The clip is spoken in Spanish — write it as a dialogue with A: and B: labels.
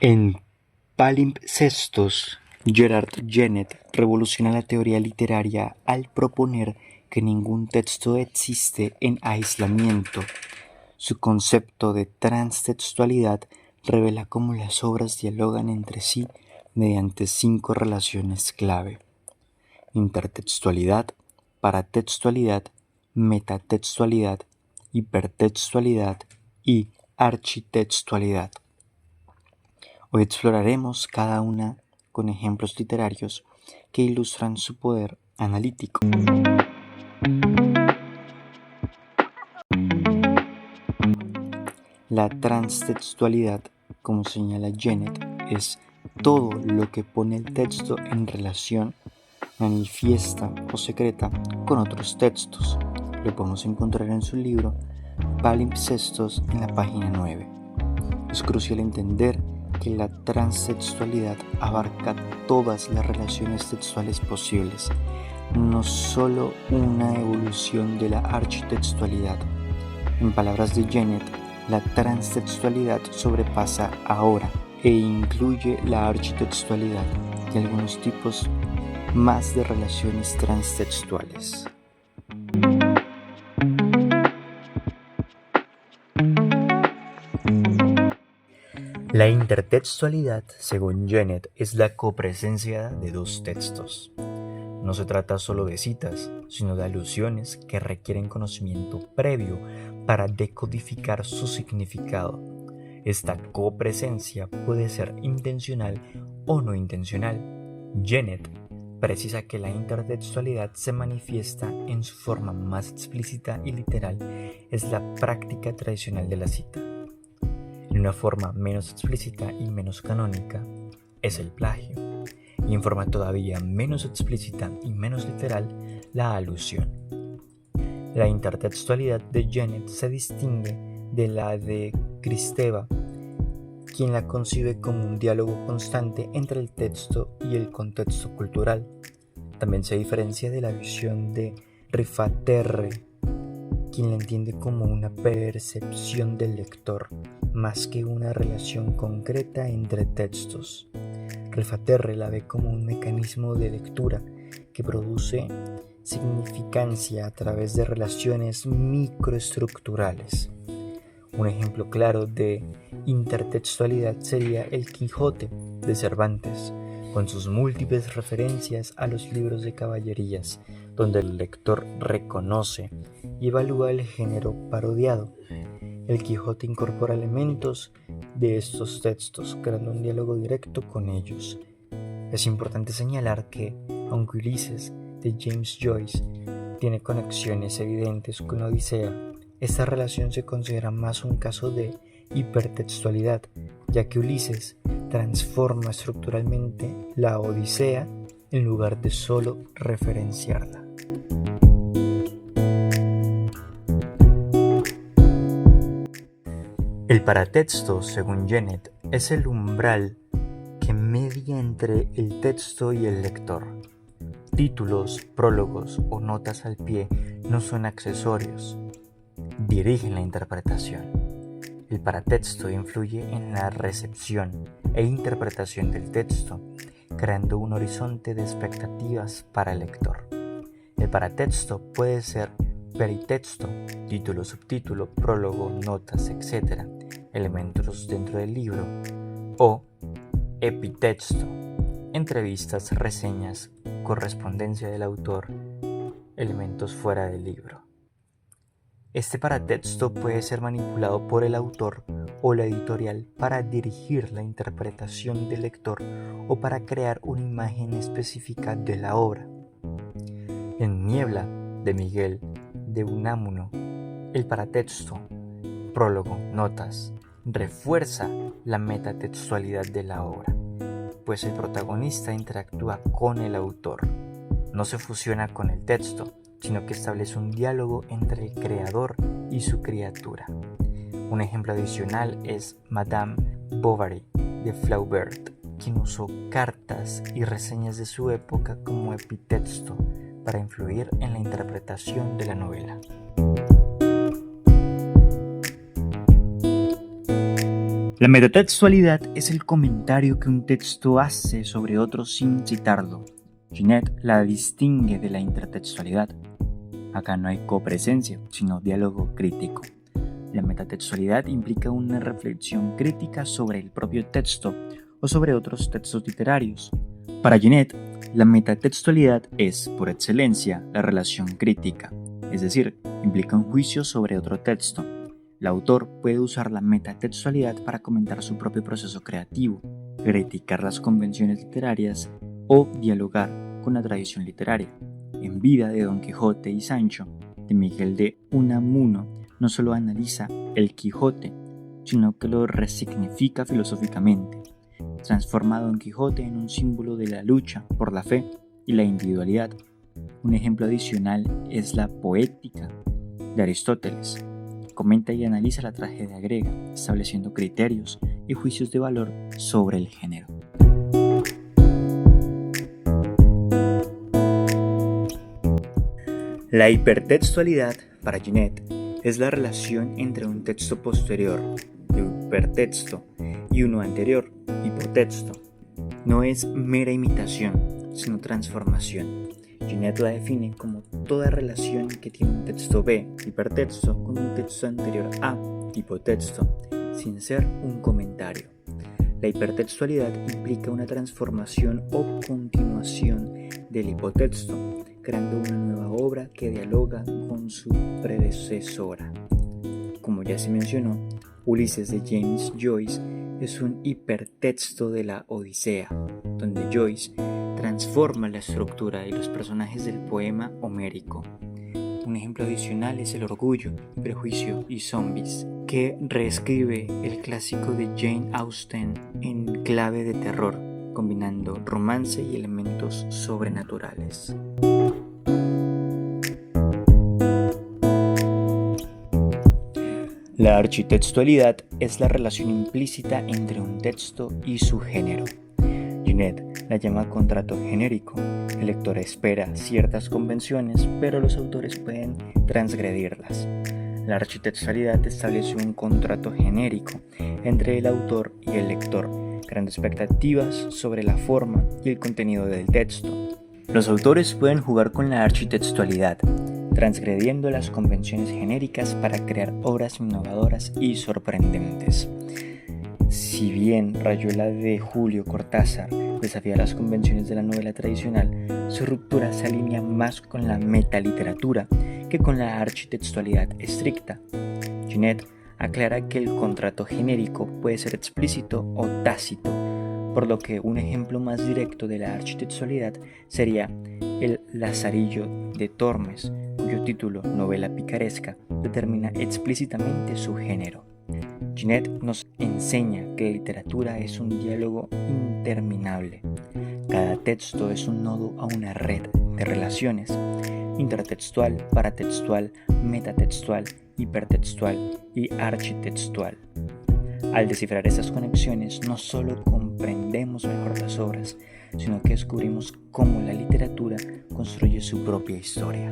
A: En Palimpsestos, Gerard Genette revoluciona la teoría literaria al proponer que ningún texto existe en aislamiento. Su concepto de transtextualidad revela cómo las obras dialogan entre sí mediante 5 relaciones clave: intertextualidad, paratextualidad, metatextualidad, hipertextualidad y architextualidad. Hoy exploraremos cada una con ejemplos literarios que ilustran su poder analítico. La transtextualidad, como señala Genette, es todo lo que pone el texto en relación manifiesta o secreta con otros textos. Lo podemos encontrar en su libro Palimpsestos en la página 9. Es crucial entender que la transtextualidad abarca todas las relaciones textuales posibles, no solo una evolución de la architextualidad. En palabras de Genette, la transtextualidad sobrepasa ahora e incluye la architextualidad y algunos tipos más de relaciones transtextuales. La intertextualidad, según Genette, es la copresencia de dos textos. No se trata solo de citas, sino de alusiones que requieren conocimiento previo para decodificar su significado. Esta copresencia puede ser intencional o no intencional. Genette precisa que la intertextualidad se manifiesta en su forma más explícita y literal, es la práctica tradicional de la cita. En una forma menos explícita y menos canónica, es el plagio. Y en forma todavía menos explícita y menos literal, la alusión. La intertextualidad de Genette se distingue de la de Kristeva, quien la concibe como un diálogo constante entre el texto y el contexto cultural. También se diferencia de la visión de Riffaterre, quien la entiende como una percepción del lector, más que una relación concreta entre textos. Riffaterre la ve como un mecanismo de lectura que produce significancia a través de relaciones microestructurales. Un ejemplo claro de intertextualidad sería El Quijote de Cervantes, con sus múltiples referencias a los libros de caballerías, donde el lector reconoce y evalúa el género parodiado. El Quijote incorpora elementos de estos textos, creando un diálogo directo con ellos. Es importante señalar que, aunque Ulises de James Joyce tiene conexiones evidentes con la Odisea, esta relación se considera más un caso de hipertextualidad, ya que Ulises transforma estructuralmente la Odisea en lugar de solo referenciarla. El paratexto, según Genette, es el umbral que media entre el texto y el lector. Títulos, prólogos o notas al pie no son accesorios, dirigen la interpretación. El paratexto influye en la recepción e interpretación del texto, creando un horizonte de expectativas para el lector. El paratexto puede ser peritexto, título, subtítulo, prólogo, notas, etc., elementos dentro del libro, o epitexto, entrevistas, reseñas, correspondencia del autor, elementos fuera del libro. Este paratexto puede ser manipulado por el autor o la editorial para dirigir la interpretación del lector o para crear una imagen específica de la obra. En Niebla, de Miguel de Unamuno, el paratexto, prólogo, notas, refuerza la metatextualidad de la obra, pues el protagonista interactúa con el autor, no se fusiona con el texto, sino que establece un diálogo entre el creador y su criatura. Un ejemplo adicional es Madame Bovary de Flaubert, quien usó cartas y reseñas de su época como epitexto para influir en la interpretación de la novela. La metatextualidad es el comentario que un texto hace sobre otro sin citarlo. Genet la distingue de la intertextualidad. Acá no hay copresencia, sino diálogo crítico. La metatextualidad implica una reflexión crítica sobre el propio texto o sobre otros textos literarios. Para Genet, la metatextualidad es, por excelencia, la relación crítica, es decir, implica un juicio sobre otro texto. El autor puede usar la metatextualidad para comentar su propio proceso creativo, criticar las convenciones literarias o dialogar con la tradición literaria. En Vida de Don Quijote y Sancho, de Miguel de Unamuno, no solo analiza el Quijote, sino que lo resignifica filosóficamente. Transforma a Don Quijote en un símbolo de la lucha por la fe y la individualidad. Un ejemplo adicional es la Poética de Aristóteles. Comenta y analiza la tragedia griega, estableciendo criterios y juicios de valor sobre el género. La hipertextualidad, para Genet, es la relación entre un texto posterior, hipertexto, y uno anterior, hipotexto. No es mera imitación, sino transformación. Genet la define como toda relación que tiene un texto B, hipertexto, con un texto anterior A, hipotexto, sin ser un comentario. La hipertextualidad implica una transformación o continuación del hipotexto, creando una nueva obra que dialoga con su predecesora. Como ya se mencionó, Ulises de James Joyce es un hipertexto de la Odisea, donde Joyce transforma la estructura y los personajes del poema homérico. Un ejemplo adicional es El orgullo, prejuicio y zombies, que reescribe el clásico de Jane Austen en clave de terror, combinando romance y elementos sobrenaturales. La architextualidad es la relación implícita entre un texto y su género. Genet la llama contrato genérico. El lector espera ciertas convenciones, pero los autores pueden transgredirlas. La architextualidad establece un contrato genérico entre el autor y el lector, creando expectativas sobre la forma y el contenido del texto. Los autores pueden jugar con la architextualidad, transgrediendo las convenciones genéricas para crear obras innovadoras y sorprendentes. Si bien Rayuela de Julio Cortázar desafía las convenciones de la novela tradicional, su ruptura se alinea más con la metaliteratura que con la architextualidad estricta. Genet aclara que el contrato genérico puede ser explícito o tácito, por lo que un ejemplo más directo de la architextualidad sería El Lazarillo de Tormes, cuyo título, novela picaresca, determina explícitamente su género. Genet nos enseña que la literatura es un diálogo interminable. Cada texto es un nodo a una red de relaciones, intertextual, paratextual, metatextual, hipertextual y architextual. Al descifrar esas conexiones, no solo comprendemos mejor las obras, sino que descubrimos cómo la literatura construye su propia historia.